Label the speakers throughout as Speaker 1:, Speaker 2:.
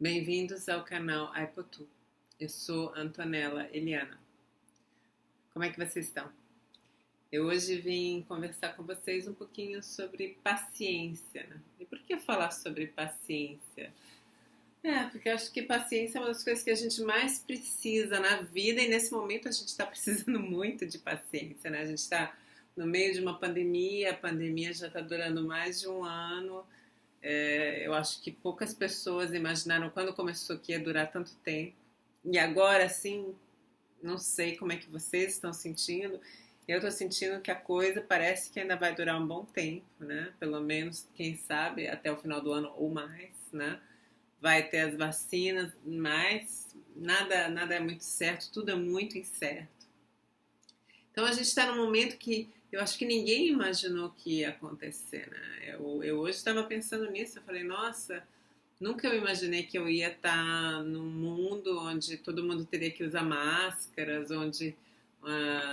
Speaker 1: Bem-vindos ao canal Aipotu. Eu sou Antonella Eliana. Como é que vocês estão? Eu hoje vim conversar com vocês um pouquinho sobre paciência, né? E por que falar sobre paciência? Porque eu acho que paciência é uma das coisas que a gente mais precisa na vida e nesse momento a gente está precisando muito de paciência, né? A gente está no meio de uma pandemia, a pandemia já está durando mais de um ano. Eu acho que poucas pessoas imaginaram quando começou que ia durar tanto tempo. E agora, assim, não sei como é que vocês estão sentindo. Eu estou sentindo que a coisa parece que ainda vai durar um bom tempo, né? Pelo menos, quem sabe, até o final do ano ou mais, né? Vai ter as vacinas, mas nada é muito certo, tudo é muito incerto. Então a gente está num momento que eu acho que ninguém imaginou que ia acontecer, né? Eu hoje estava pensando nisso, eu falei, nossa, nunca eu imaginei que eu ia estar num mundo onde todo mundo teria que usar máscaras, onde,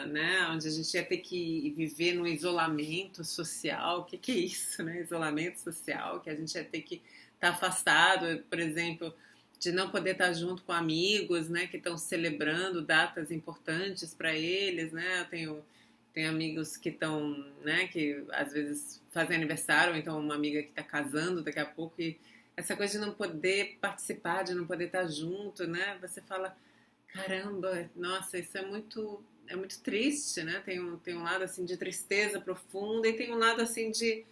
Speaker 1: né, onde a gente ia ter que viver no isolamento social. O que é isso, né? Isolamento social, que a gente ia ter que estar afastado, por exemplo, de não poder estar junto com amigos, né, que estão celebrando datas importantes para eles, né? Tenho amigos que estão, né, que às vezes fazem aniversário, ou então uma amiga que está casando daqui a pouco e essa coisa de não poder participar, de não poder estar junto, né? Você fala, caramba, nossa, isso é muito triste, né? Tem um lado assim de tristeza profunda e tem um lado assim de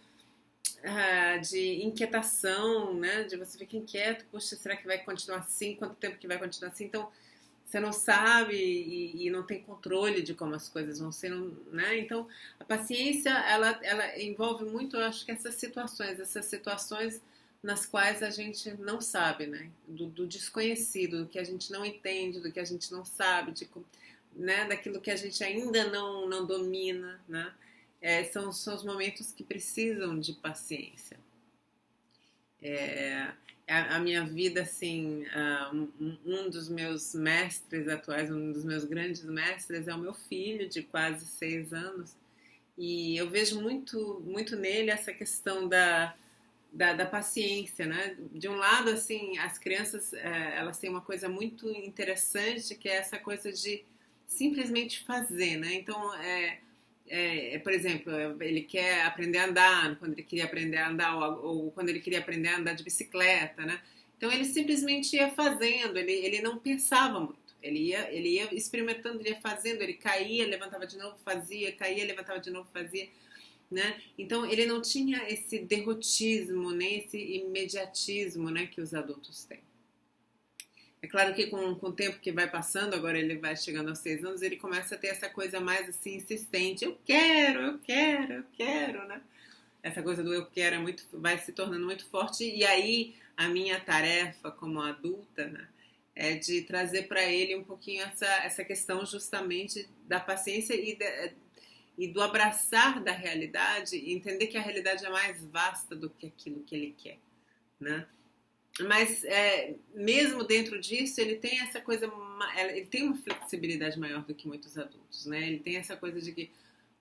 Speaker 1: inquietação, né? De você ficar inquieto, poxa, será que vai continuar assim? Quanto tempo que vai continuar assim? Então, você não sabe e não tem controle de como as coisas vão ser, né? Então, a paciência, ela envolve muito, eu acho que essas situações nas quais a gente não sabe, né? Do desconhecido, do que a gente não entende, do que a gente não sabe, né? Daquilo que a gente ainda não domina, né? São os momentos que precisam de paciência. É, a minha vida, assim, um dos meus mestres atuais, um dos meus grandes mestres é o meu filho, de quase 6 anos, e eu vejo muito nele essa questão da paciência, né? De um lado, assim, as crianças, elas têm uma coisa muito interessante, que é essa coisa de simplesmente fazer, né? Então, por exemplo, ele quer aprender a andar, quando ele queria aprender a andar, ou quando ele queria aprender a andar de bicicleta, né? Então ele simplesmente ia fazendo, ele não pensava muito. Ele ia experimentando, ele ia fazendo, ele caía, levantava de novo, fazia, caía, levantava de novo, fazia, né? Então ele não tinha esse derrotismo, nem esse imediatismo, né, que os adultos têm. É claro que com o tempo que vai passando, agora ele vai chegando aos 6 anos, ele começa a ter essa coisa mais assim insistente. Eu quero, eu quero, eu quero, né? Essa coisa do eu quero vai se tornando muito forte. E aí a minha tarefa como adulta, né, é de trazer para ele um pouquinho essa questão justamente da paciência e do abraçar da realidade e entender que a realidade é mais vasta do que aquilo que ele quer, né? Mas mesmo dentro disso, ele tem essa coisa, ele tem uma flexibilidade maior do que muitos adultos, né? Ele tem essa coisa de que,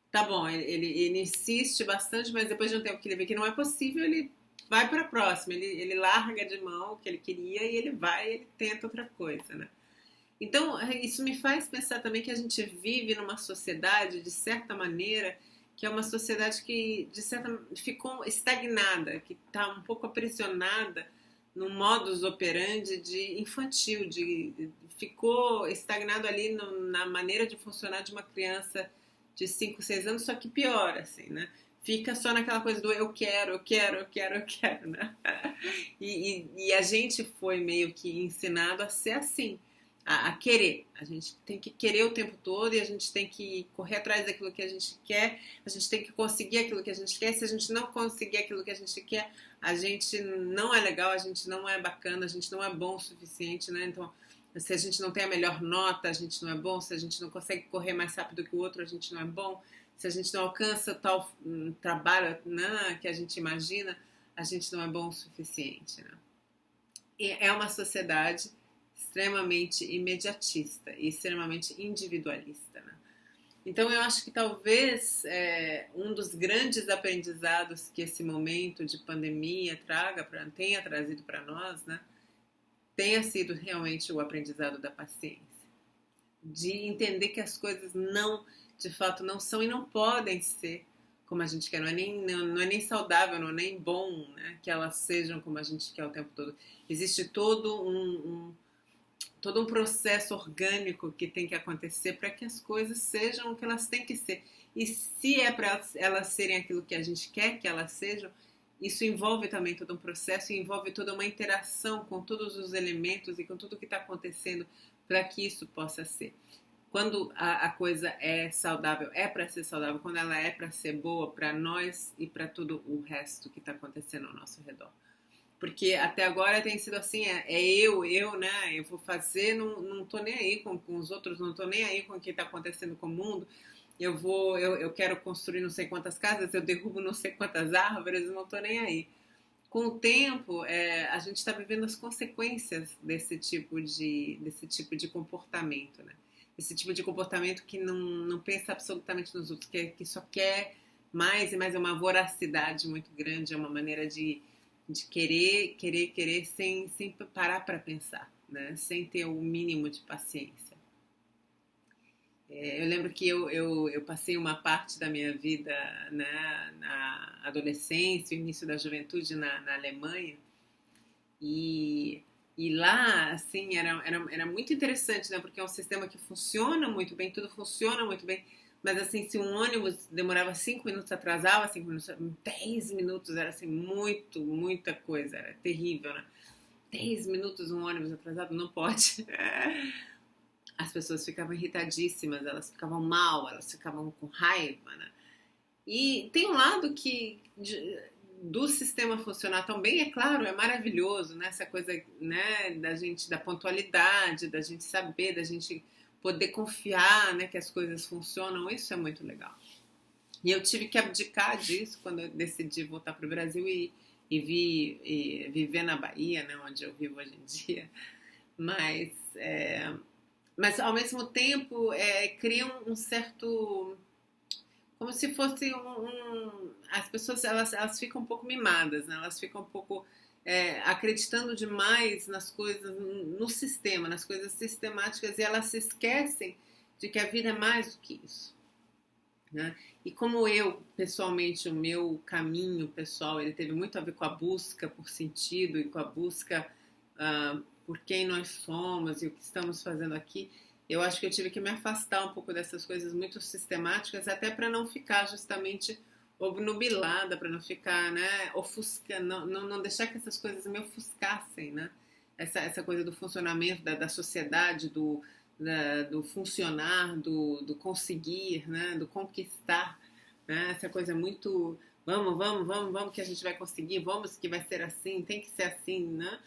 Speaker 1: tá bom, ele insiste bastante, mas depois de um tempo que ele vê que não é possível, ele vai para a próxima, ele larga de mão o que ele queria e ele tenta outra coisa, né? Então, isso me faz pensar também que a gente vive numa sociedade, de certa maneira, que é uma sociedade que, ficou estagnada, que está um pouco aprisionada no modus operandi de infantil, ficou estagnado ali na maneira de funcionar de uma criança de 5 6 anos, só que pior, assim, né? Fica só naquela coisa do eu quero, eu quero, eu quero, eu quero, né? E a gente foi meio que ensinado a ser assim, a querer. A gente tem que querer o tempo todo e a gente tem que correr atrás daquilo que a gente quer, a gente tem que conseguir aquilo que a gente quer. Se a gente não conseguir aquilo que a gente quer, a gente não é legal, a gente não é bacana, a gente não é bom o suficiente, né? Então, se a gente não tem a melhor nota, a gente não é bom. Se a gente não consegue correr mais rápido que o outro, a gente não é bom. Se a gente não alcança tal trabalho, né, que a gente imagina, a gente não é bom o suficiente, né? E é uma sociedade extremamente imediatista e extremamente individualista, né? Então eu acho que talvez um dos grandes aprendizados que esse momento de pandemia tenha trazido para nós, né, tenha sido realmente o aprendizado da paciência, de entender que as coisas não, de fato, não são e não podem ser como a gente quer. Não é nem saudável, não é nem bom, né, que elas sejam como a gente quer o tempo todo. Existe todo um processo orgânico que tem que acontecer para que as coisas sejam o que elas têm que ser. E se é para elas serem aquilo que a gente quer que elas sejam, isso envolve também todo um processo, envolve toda uma interação com todos os elementos e com tudo que está acontecendo para que isso possa ser. Quando a coisa é saudável, é para ser saudável, quando ela é para ser boa para nós e para todo o resto que está acontecendo ao nosso redor. Porque até agora tem sido assim, né? Eu vou fazer, não tô nem aí com os outros, não tô nem aí com o que está acontecendo com o mundo. Eu quero construir não sei quantas casas, eu derrubo não sei quantas árvores, não tô nem aí. Com o tempo, a gente está vivendo as consequências desse tipo de comportamento, né? Esse tipo de comportamento que não pensa absolutamente nos outros, que só quer mais e mais, é uma voracidade muito grande, é uma maneira de querer sem parar para pensar, né? Sem ter o mínimo de paciência. Eu lembro que eu passei uma parte da minha vida, né, na adolescência, início da juventude na Alemanha, e, e lá, assim, era muito interessante, né, porque é um sistema que funciona muito bem, tudo funciona muito bem, mas assim, se um ônibus demorava 5 minutos, atrasava 5 minutos, 10 minutos, era assim, muita coisa, era terrível, né? 10 minutos um ônibus atrasado, não pode. As pessoas ficavam irritadíssimas, elas ficavam mal, elas ficavam com raiva, né? E tem um lado do sistema funcionar tão bem, é claro, é maravilhoso, né? Essa coisa, né, da gente, da pontualidade, da gente saber, da gente poder confiar, né, que as coisas funcionam, isso é muito legal. E eu tive que abdicar disso quando eu decidi voltar para o Brasil e viver na Bahia, né, onde eu vivo hoje em dia. Mas, mas ao mesmo tempo, cria um certo... Como se fosse as pessoas, elas ficam um pouco mimadas, né? Elas ficam um pouco acreditando demais nas coisas, no sistema, nas coisas sistemáticas, e elas se esquecem de que a vida é mais do que isso, né? E como eu, pessoalmente, o meu caminho pessoal, ele teve muito a ver com a busca por sentido e com a busca por quem nós somos e o que estamos fazendo aqui. Eu acho que eu tive que me afastar um pouco dessas coisas muito sistemáticas, até para não ficar justamente obnubilada, para não ficar, né, ofuscando, não deixar que essas coisas me ofuscassem, né? Essa coisa do funcionamento da sociedade, do funcionar, do conseguir, né, do conquistar, né? Essa coisa muito vamos que a gente vai conseguir, vamos que vai ser assim, tem que ser assim, né?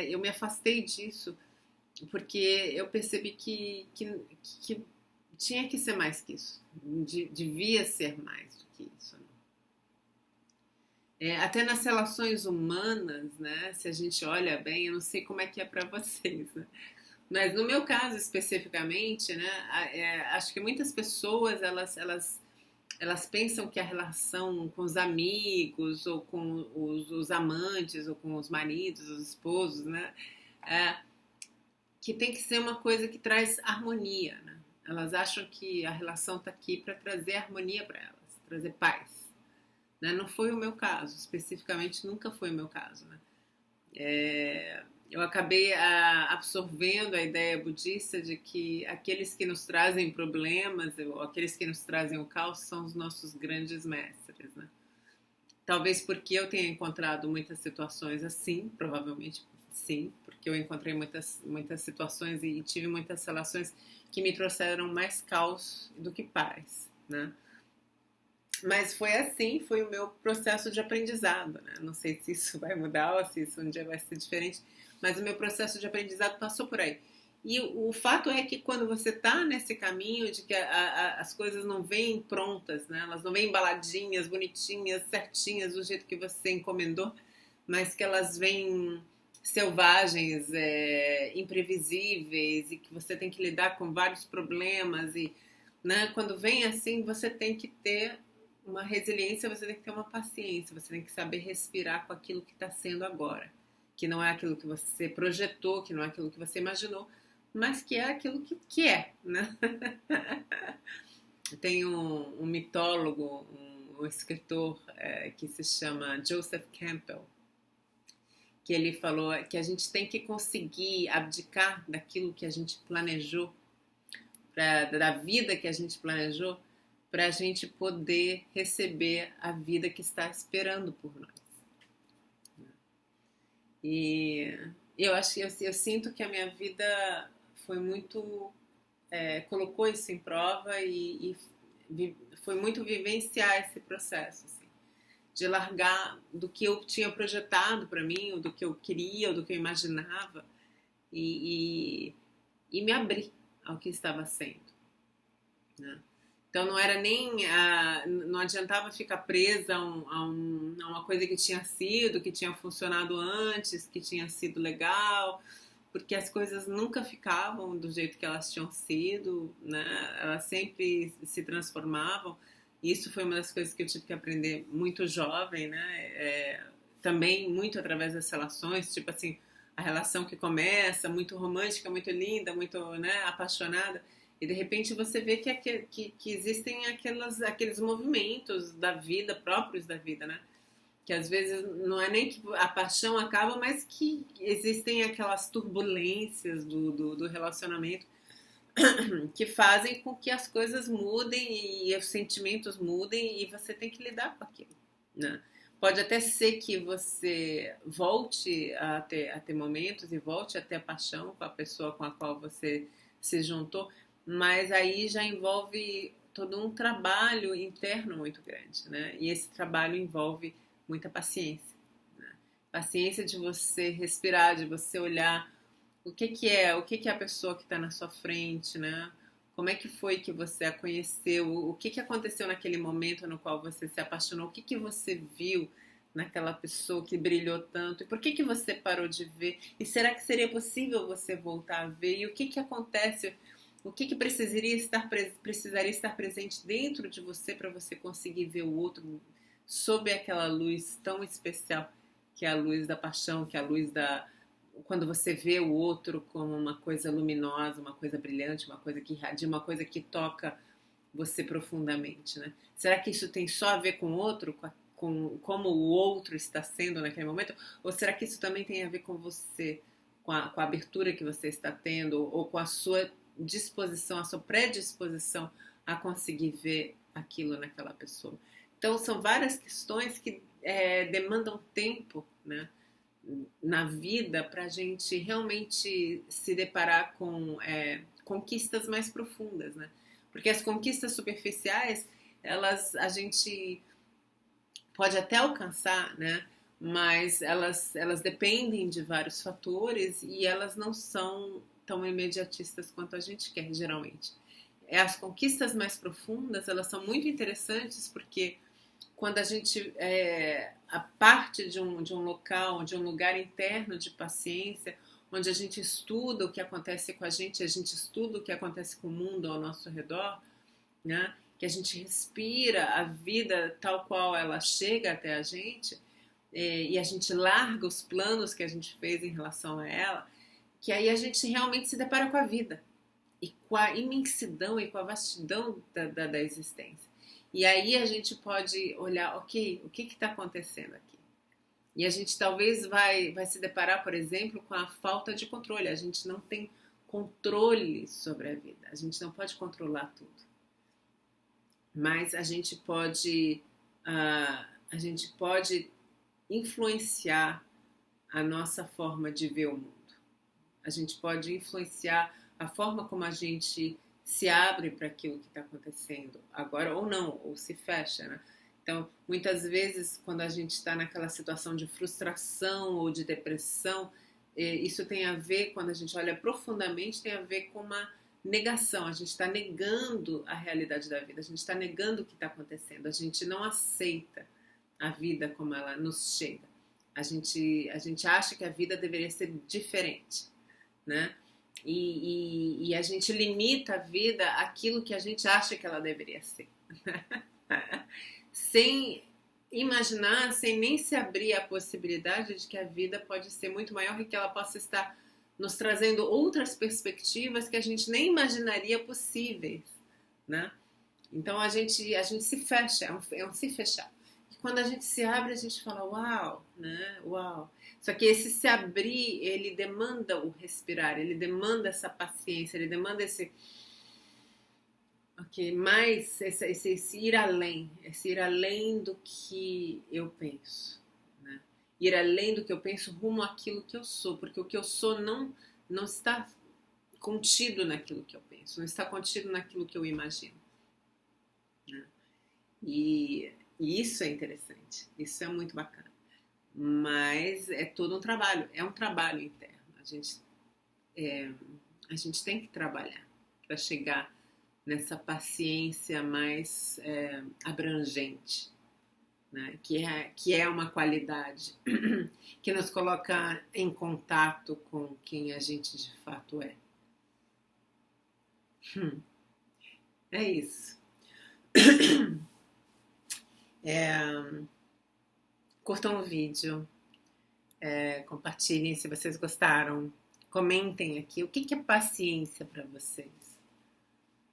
Speaker 1: Eu me afastei disso porque eu percebi que tinha que ser mais que isso, devia ser mais do que isso, né? Até nas relações humanas, né? Se a gente olha bem, eu não sei como é que é para vocês, né? Mas no meu caso especificamente, né? Acho que muitas pessoas elas pensam que a relação com os amigos ou com os amantes ou com os maridos, os esposos, né? Que tem que ser uma coisa que traz harmonia, né? Elas acham que a relação está aqui para trazer harmonia para elas, trazer paz, né? Não foi o meu caso, especificamente nunca foi o meu caso, né? Eu acabei absorvendo a ideia budista de que aqueles que nos trazem problemas ou aqueles que nos trazem o caos são os nossos grandes mestres, né? Talvez porque eu tenha encontrado muitas situações assim, provavelmente sim, porque eu encontrei muitas situações e tive muitas relações que me trouxeram mais caos do que paz, né? Mas foi assim, foi o meu processo de aprendizado, né? Não sei se isso vai mudar ou se isso um dia vai ser diferente, mas o meu processo de aprendizado passou por aí. E o fato é que quando você está nesse caminho de que as coisas não vêm prontas, né? Elas não vêm embaladinhas, bonitinhas, certinhas, do jeito que você encomendou, mas que elas vêm selvagens, imprevisíveis e que você tem que lidar com vários problemas e, né, quando vem assim, você tem que ter uma resiliência, você tem que ter uma paciência, você tem que saber respirar com aquilo que está sendo agora, que não é aquilo que você projetou, que não é aquilo que você imaginou, mas que é aquilo que é, né? Tem um mitólogo, um escritor que se chama Joseph Campbell, que ele falou que a gente tem que conseguir abdicar daquilo que a gente planejou, da vida que a gente planejou, para a gente poder receber a vida que está esperando por nós. E eu acho que eu sinto que a minha vida foi muito colocou isso em prova e foi muito vivenciar esse processo, assim, de largar do que eu tinha projetado para mim, ou do que eu queria, ou do que eu imaginava, e me abrir ao que estava sendo, né? Então não era nem não adiantava ficar presa a uma coisa que tinha sido, que tinha funcionado antes, que tinha sido legal, porque as coisas nunca ficavam do jeito que elas tinham sido, né? Elas sempre se transformavam. E isso foi uma das coisas que eu tive que aprender muito jovem, né? Também muito através das relações, tipo assim, a relação que começa muito romântica, muito linda, muito, né, apaixonada, e de repente você vê que existem aqueles movimentos da vida, próprios da vida, né? Que às vezes não é nem que a paixão acaba, mas que existem aquelas turbulências do relacionamento que fazem com que as coisas mudem e os sentimentos mudem e você tem que lidar com aquilo, né? Pode até ser que você volte a ter momentos e volte a ter a paixão com a pessoa com a qual você se juntou, mas aí já envolve todo um trabalho interno muito grande, né? E esse trabalho envolve muita paciência, né? Paciência de você respirar, de você olhar o que é a pessoa que está na sua frente, né? Como é que foi que você a conheceu? O que aconteceu naquele momento no qual você se apaixonou? O que você viu naquela pessoa que brilhou tanto? E por que você parou de ver? E será que seria possível você voltar a ver? E o que acontece? O que precisaria estar presente dentro de você para você conseguir ver o outro sob aquela luz tão especial que é a luz da paixão, que é a luz quando você vê o outro como uma coisa luminosa, uma coisa brilhante, uma coisa que irradia, uma coisa que toca você profundamente, né? Será que isso tem só a ver com o outro, com como o outro está sendo naquele momento? Ou será que isso também tem a ver com você, com a abertura que você está tendo, ou com a sua disposição, a sua predisposição a conseguir ver aquilo naquela pessoa? Então, são várias questões que demandam tempo, né, na vida para a gente realmente se deparar com conquistas mais profundas, né? Porque as conquistas superficiais, a gente pode até alcançar, né? Mas elas dependem de vários fatores e elas não são tão imediatistas quanto a gente quer, geralmente. As conquistas mais profundas, elas são muito interessantes porque quando a gente a parte de um local, de um lugar interno de paciência, onde a gente estuda o que acontece com a gente estuda o que acontece com o mundo ao nosso redor, né? Que a gente respira a vida tal qual ela chega até a gente, e a gente larga os planos que a gente fez em relação a ela, que aí a gente realmente se depara com a vida e com a imensidão e com a vastidão da existência. E aí a gente pode olhar, ok, o que está acontecendo aqui? E a gente talvez vai se deparar, por exemplo, com a falta de controle. A gente não tem controle sobre a vida. A gente não pode controlar tudo. Mas a gente pode influenciar a nossa forma de ver o mundo. A gente pode influenciar a forma como a gente se abre para aquilo que está acontecendo agora, ou não, ou se fecha, né? Então, muitas vezes, quando a gente está naquela situação de frustração ou de depressão, isso tem a ver, quando a gente olha profundamente, tem a ver com uma negação. A gente está negando a realidade da vida, a gente está negando o que está acontecendo, a gente não aceita a vida como ela nos chega. A gente acha que a vida deveria ser diferente, né? E a gente limita a vida àquilo que a gente acha que ela deveria ser. Sem imaginar sem nem se abrir à possibilidade de que a vida pode ser muito maior e que ela possa estar nos trazendo outras perspectivas que a gente nem imaginaria possíveis, né? Então a gente se fecha, é um se fechar. E quando a gente se abre, a gente fala, uau, né? Uau. Só que esse se abrir, ele demanda o respirar, ele demanda essa paciência, ele demanda mais esse ir além do que eu penso, né? Ir além do que eu penso rumo àquilo que eu sou, porque o que eu sou não está contido naquilo que eu penso, não está contido naquilo que eu imagino, né? E isso é interessante, isso é muito bacana, mas é todo um trabalho, é um trabalho interno, a gente tem que trabalhar para chegar nessa paciência mais abrangente, né? Que é uma qualidade que nos coloca em contato com quem a gente de fato é. É isso. Curtam o vídeo, compartilhem se vocês gostaram, comentem aqui o que é paciência para vocês.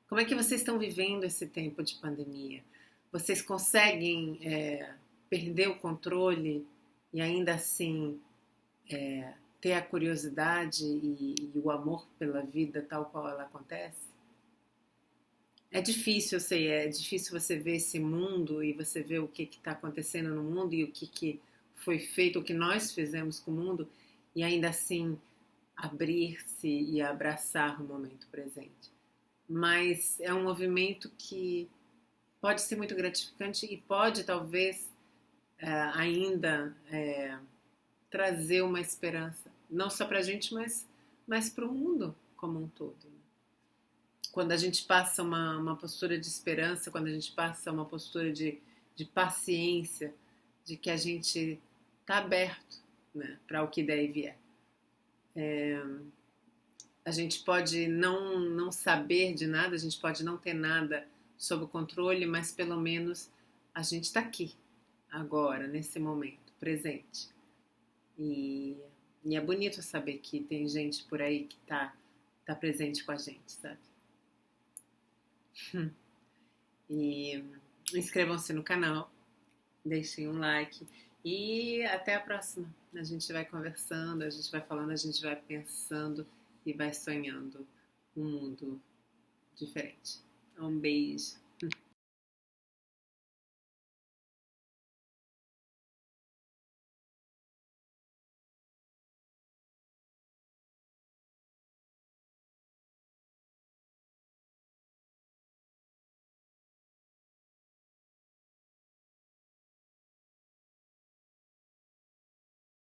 Speaker 1: Como é que vocês estão vivendo esse tempo de pandemia? Vocês conseguem perder o controle e ainda assim ter a curiosidade e o amor pela vida tal qual ela acontece? É difícil, eu sei, é difícil você ver esse mundo e você ver o que está acontecendo no mundo e o que foi feito, o que nós fizemos com o mundo e ainda assim abrir-se e abraçar o momento presente. Mas é um movimento que pode ser muito gratificante e pode talvez ainda trazer uma esperança, não só para a gente, mas para o mundo como um todo. Quando a gente passa uma postura de esperança, quando a gente passa uma postura de paciência, de que a gente está aberto, né, para o que der e vier. A gente pode não saber de nada, a gente pode não ter nada sob o controle, mas pelo menos a gente está aqui, agora, nesse momento, presente. E é bonito saber que tem gente por aí que tá presente com a gente, sabe? E inscrevam-se no canal, deixem um like e até a próxima. A gente vai conversando, a gente vai falando, a gente vai pensando e vai sonhando um mundo diferente. Um beijo.